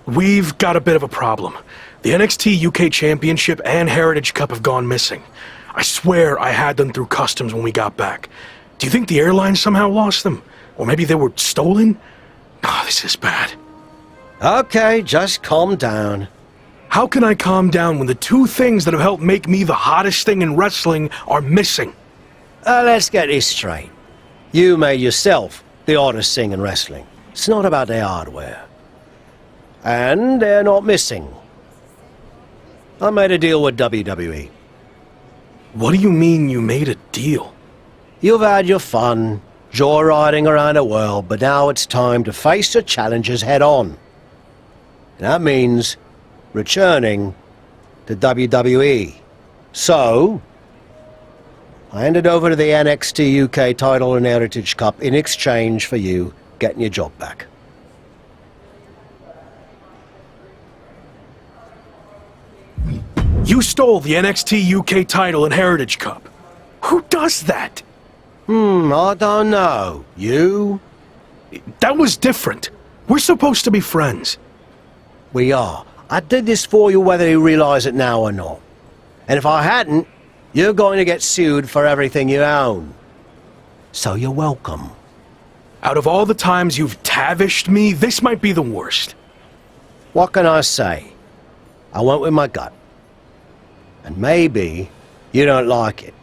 We've got a bit of a problem. The NXT UK Championship and Heritage Cup have gone missing. I swear I had them through customs when we got back. Do you think the airline somehow lost them? Or maybe they were stolen? Oh, this is bad. Okay, just calm down. How can I calm down when the two things that have helped make me the hottest thing in wrestling are missing? Let's get this straight. You made yourself the hottest thing in wrestling. It's not about their hardware. And they're not missing. I made a deal with WWE. What do you mean you made a deal? You've had your fun, joyriding around the world, but now it's time to face the challenges head on. And that means returning to WWE. So, I handed over to the NXT UK title and Heritage Cup in exchange for you getting your job back. You stole the NXT UK title and Heritage Cup. Who does that? I don't know. You? That was different. We're supposed to be friends. We are. I did this for you whether you realize it now or not. And if I hadn't, you're going to get sued for everything you own. So you're welcome. Out of all the times you've tavished me, this might be the worst. What can I say? I went with my gut. And maybe you don't like it.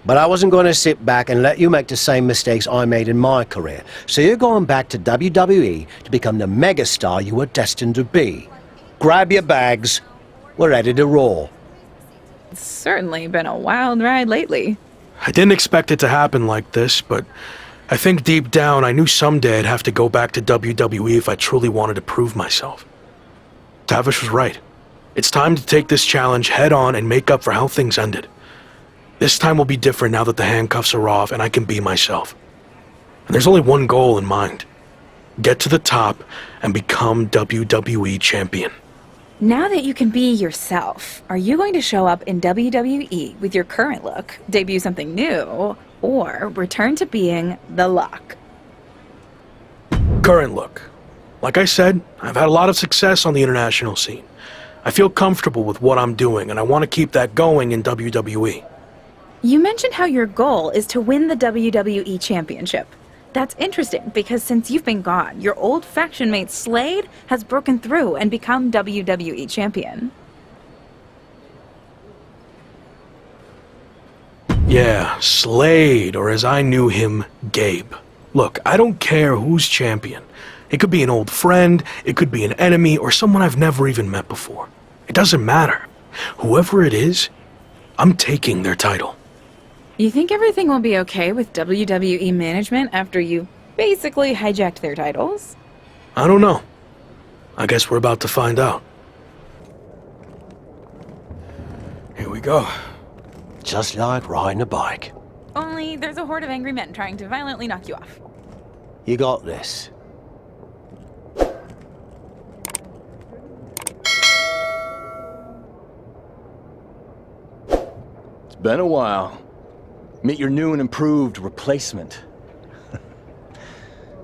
But I wasn't going to sit back and let you make the same mistakes I made in my career. So you're going back to WWE to become the megastar you were destined to be. Grab your bags. We're ready to roll. It's certainly been a wild ride lately. I didn't expect it to happen like this, but I think deep down I knew someday I'd have to go back to WWE if I truly wanted to prove myself. Tavish was right. It's time to take this challenge head on and make up for how things ended. This time will be different now that the handcuffs are off and I can be myself. And there's only one goal in mind. Get to the top and become WWE champion. Now that you can be yourself, are you going to show up in WWE with your current look, debut something new, or return to being the Lock? Current look. Like I said, I've had a lot of success on the international scene. I feel comfortable with what I'm doing, and I want to keep that going in WWE. You mentioned how your goal is to win the WWE Championship. That's interesting, because since you've been gone, your old faction mate Slade has broken through and become WWE Champion. Yeah, Slade, or as I knew him, Gabe. Look, I don't care who's champion. It could be an old friend, it could be an enemy, or someone I've never even met before. It doesn't matter. Whoever it is, I'm taking their title. You think everything will be okay with WWE management after you basically hijacked their titles? I don't know. I guess we're about to find out. Here we go. Just like riding a bike. Only there's a horde of angry men trying to violently knock you off. You got this. It's been a while. Meet your new and improved replacement.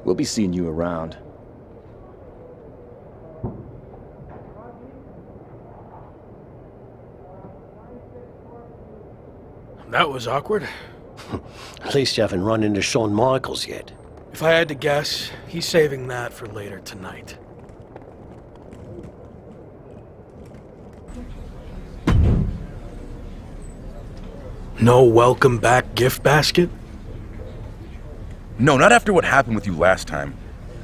We'll be seeing you around. That was awkward. At least you haven't run into Shawn Michaels yet. If I had to guess, he's saving that for later tonight. No welcome back gift basket? No, not after what happened with you last time.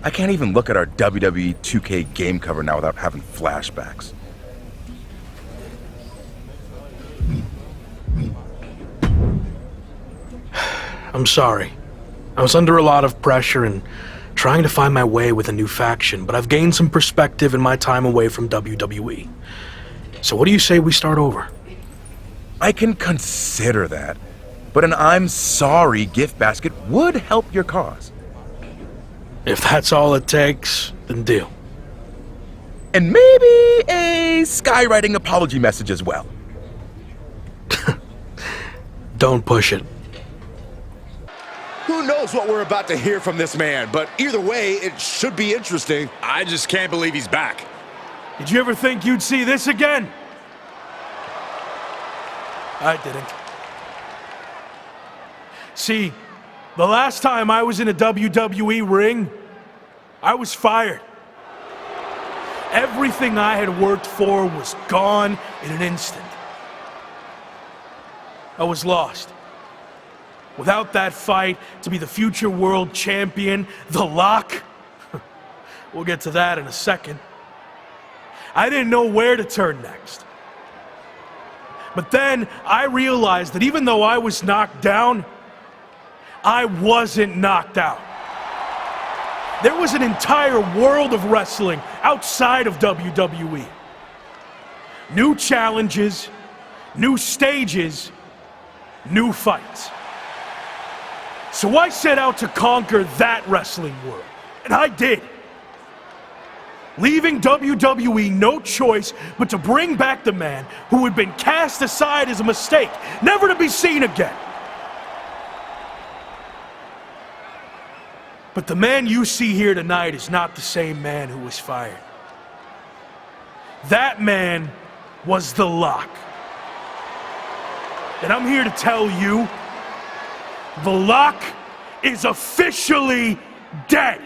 I can't even look at our WWE 2K game cover now without having flashbacks. I'm sorry. I was under a lot of pressure and trying to find my way with a new faction, but I've gained some perspective in my time away from WWE. So what do you say we start over? I can consider that, but an I'm sorry gift basket would help your cause. If that's all it takes, then deal. And maybe a skywriting apology message as well. Don't push it. Who knows what we're about to hear from this man, but either way, it should be interesting. I just can't believe he's back. Did you ever think you'd see this again? I didn't. See, the last time I was in a WWE ring, I was fired. Everything I had worked for was gone in an instant. I was lost. Without that fight to be the future world champion, The Lock, we'll get to that in a second. I didn't know where to turn next. But then I realized that even though I was knocked down, I wasn't knocked out. There was an entire world of wrestling outside of WWE. New challenges, new stages, new fights. So I set out to conquer that wrestling world, and I did. Leaving WWE no choice but to bring back the man who had been cast aside as a mistake, never to be seen again. But the man you see here tonight is not the same man who was fired. That man was The Lock. And I'm here to tell you, The Lock is officially dead.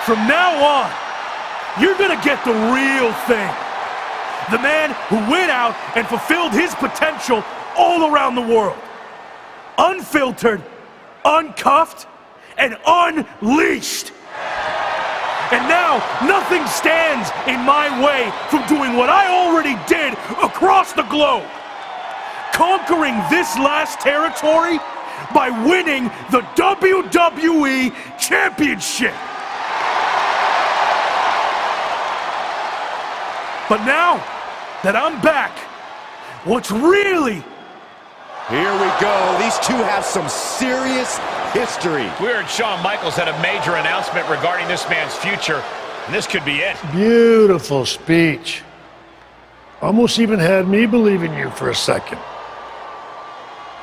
From now on, you're gonna get the real thing. The man who went out and fulfilled his potential all around the world. Unfiltered, uncuffed, and unleashed. And now, nothing stands in my way from doing what I already did across the globe. Conquering this last territory by winning the WWE Championship. But now that I'm back, what's really... Here we go. These two have some serious history. We heard Shawn Michaels had a major announcement regarding this man's future, and this could be it. Beautiful speech. Almost even had me believe in you for a second.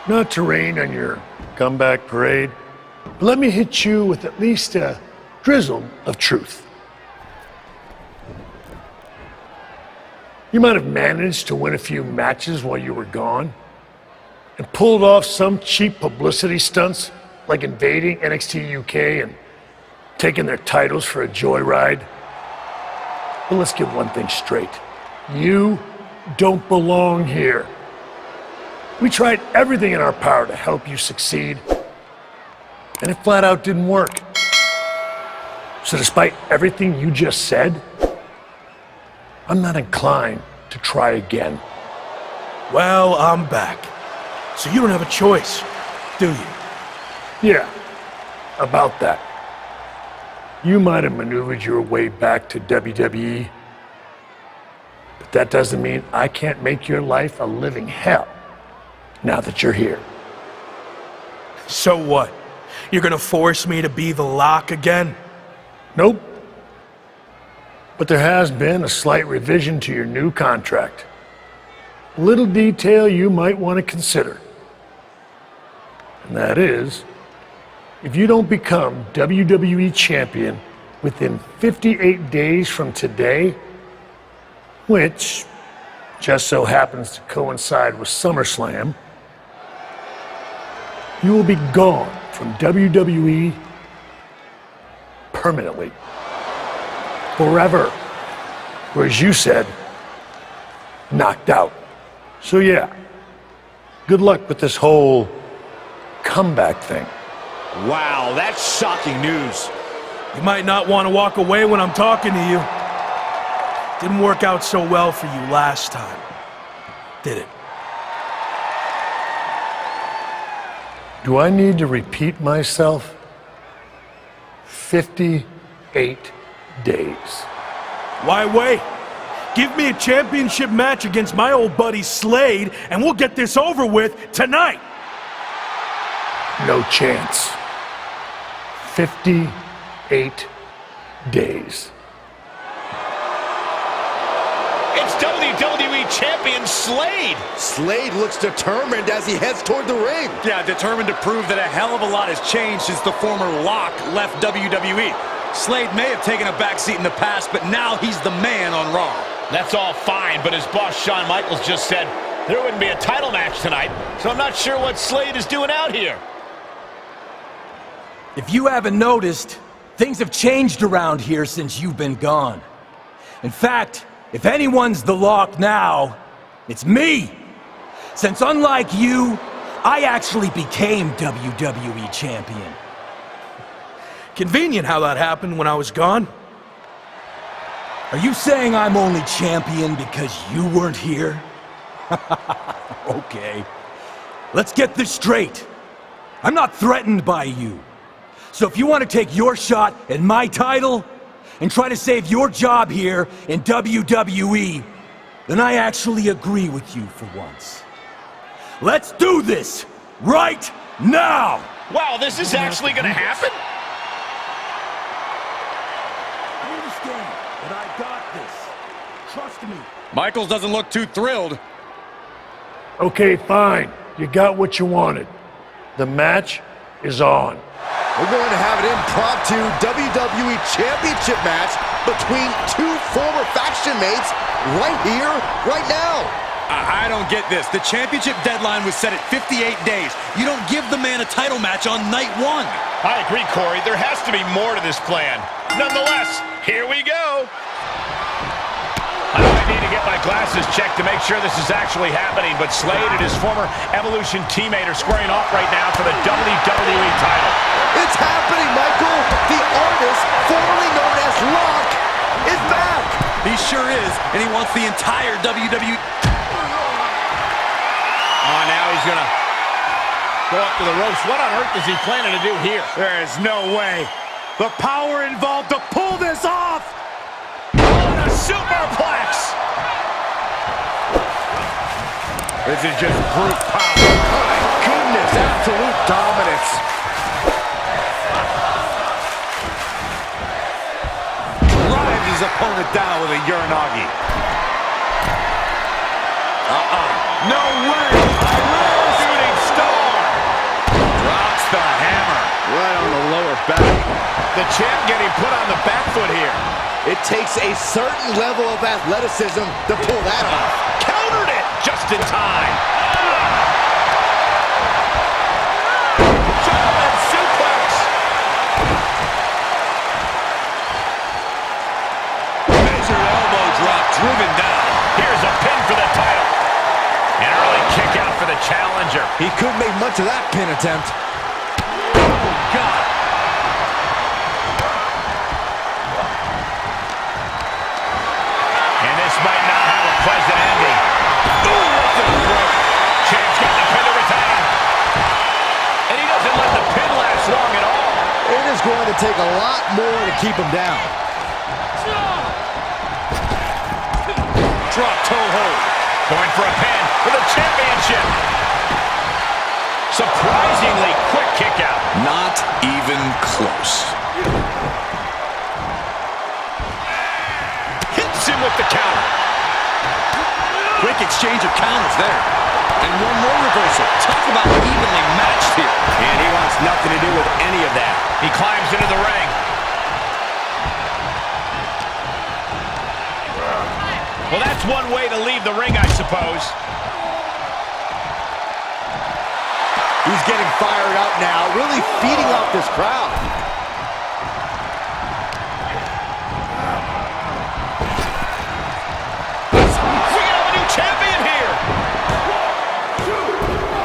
Not to rain on your comeback parade, but let me hit you with at least a drizzle of truth. You might have managed to win a few matches while you were gone, and pulled off some cheap publicity stunts like invading NXT UK and taking their titles for a joyride. But let's get one thing straight. You don't belong here. We tried everything in our power to help you succeed, and it flat out didn't work. So despite everything you just said, I'm not inclined to try again. Well, I'm back. So you don't have a choice, do you? Yeah, about that. You might have maneuvered your way back to WWE, but that doesn't mean I can't make your life a living hell now that you're here. So what? You're gonna force me to be The Lock again? Nope. But there has been a slight revision to your new contract. A little detail you might want to consider. And that is, if you don't become WWE Champion within 58 days from today, which just so happens to coincide with SummerSlam, you will be gone from WWE permanently. Forever. Or as you said, knocked out. So yeah, good luck with this whole comeback thing. Wow, that's shocking news. You might not want to walk away when I'm talking to you. Didn't work out so well for you last time, did it? Do I need to repeat myself? 58 days. Why wait? Give me a championship match against my old buddy Slade, and we'll get this over with tonight. No chance. 58 days. It's WWE Champion Slade! Slade looks determined as he heads toward the ring. Yeah, determined to prove that a hell of a lot has changed since the former Lock left WWE. Slade may have taken a backseat in the past, but now he's the man on Raw. That's all fine, but his boss Shawn Michaels just said there wouldn't be a title match tonight, so I'm not sure what Slade is doing out here. If you haven't noticed, things have changed around here since you've been gone. In fact, if anyone's the Lock now, it's me! Since unlike you, I actually became WWE Champion. Convenient how that happened when I was gone. Are you saying I'm only champion because you weren't here? Okay. Let's get this straight. I'm not threatened by you. So if you want to take your shot at my title and try to save your job here in WWE, then I actually agree with you for once. Let's do this right now! Wow, this is actually going to happen? I understand, but I got this. Trust me. Michaels doesn't look too thrilled. Okay, fine. You got what you wanted. The match is on. We're going to have an impromptu WWE Championship match between two former faction mates right here, right now. I don't get this. The championship deadline was set at 58 days. You don't give the man a title match on night one. I agree, Corey. There has to be more to this plan. Nonetheless, here we go. I know I need to get my glasses checked to make sure this is actually happening, but Slade and his former Evolution teammate are squaring off right now for the WWE title. It's happening, Michael. The artist, formerly known as Lock, is back. He sure is, and he wants the entire WWE. Oh, now he's gonna go up to the ropes. What on earth is he planning to do here? There is no way. The power involved to pull this off. What a superplex! This is just brute power. Oh my goodness, absolute dominance. Drives his opponent down with a Uranagi. No way! Shooting star! Drops the hammer. Right on the lower back. The champ getting put on the back foot here. It takes a certain level of athleticism to pull that off. Countered it just in time. German suplex. Measured elbow drop, driven down. Here's a pin for the title. An early kick out for the challenger. He couldn't make much of that pin attempt. Oh, God. And this might not have a pleasant ending. Ooh, right to the throat. Champ's got the pin to retain. And he doesn't let the pin last long at all. It is going to take a lot more to keep him down. Drop toe hold. Going for a pin for the championship. Surprisingly quick kick out. Not even close. Hits him with the counter. Quick exchange of counters there. And one more reversal. Talk about evenly matched here. And he wants nothing to do with any of that. He climbs into the ring. Well, that's one way to leave the ring, I suppose. He's getting fired up now, really feeding off this crowd. We have a new champion here.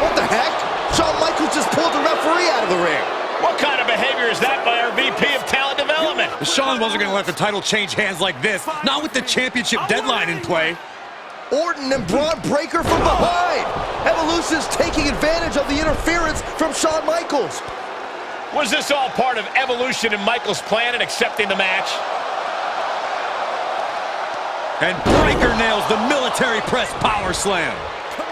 What the heck? Shawn Michaels just pulled the referee out of the ring. What kind of behavior is that by our VP of Talent Development? Shawn wasn't going to let the title change hands like this. Not with the championship deadline in play. Orton and Braun Breaker from behind. Evolution's taking advantage of the interference from Shawn Michaels. Was this all part of Evolution and Michaels' plan in accepting the match? And Breaker nails the military press power slam.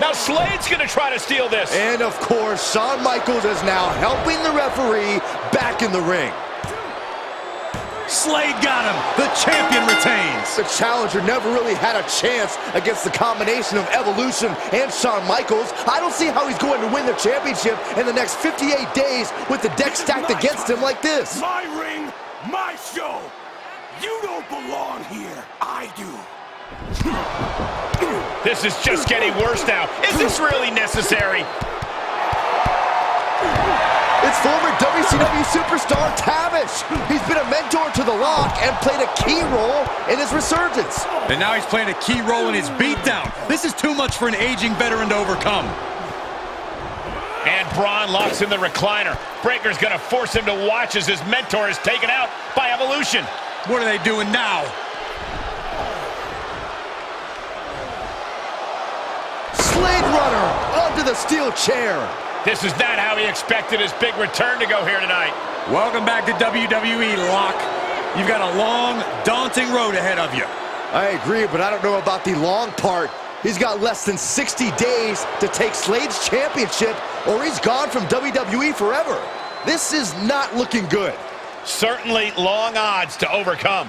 Now Slade's going to try to steal this. And of course, Shawn Michaels is now helping the referee back in the ring. Slade got him. The champion retains. The challenger never really had a chance against the combination of Evolution and Shawn Michaels. I don't see how he's going to win the championship in the next 58 days with the deck stacked against him like this. My ring, my show! You don't belong here. I do. This is just getting worse now. Is this really necessary? It's former WCW superstar Tavish. He's been a mentor to The Rock and played a key role in his resurgence. And now he's playing a key role in his beatdown. This is too much for an aging veteran to overcome. And Braun locks in the recliner. Breaker's gonna force him to watch as his mentor is taken out by Evolution. What are they doing now? Slade Runner onto the steel chair. This is not how he expected his big return to go here tonight. Welcome back to WWE, Locke. You've got a long, daunting road ahead of you. I agree, but I don't know about the long part. He's got less than 60 days to take Slade's championship, or he's gone from WWE forever. This is not looking good. Certainly long odds to overcome.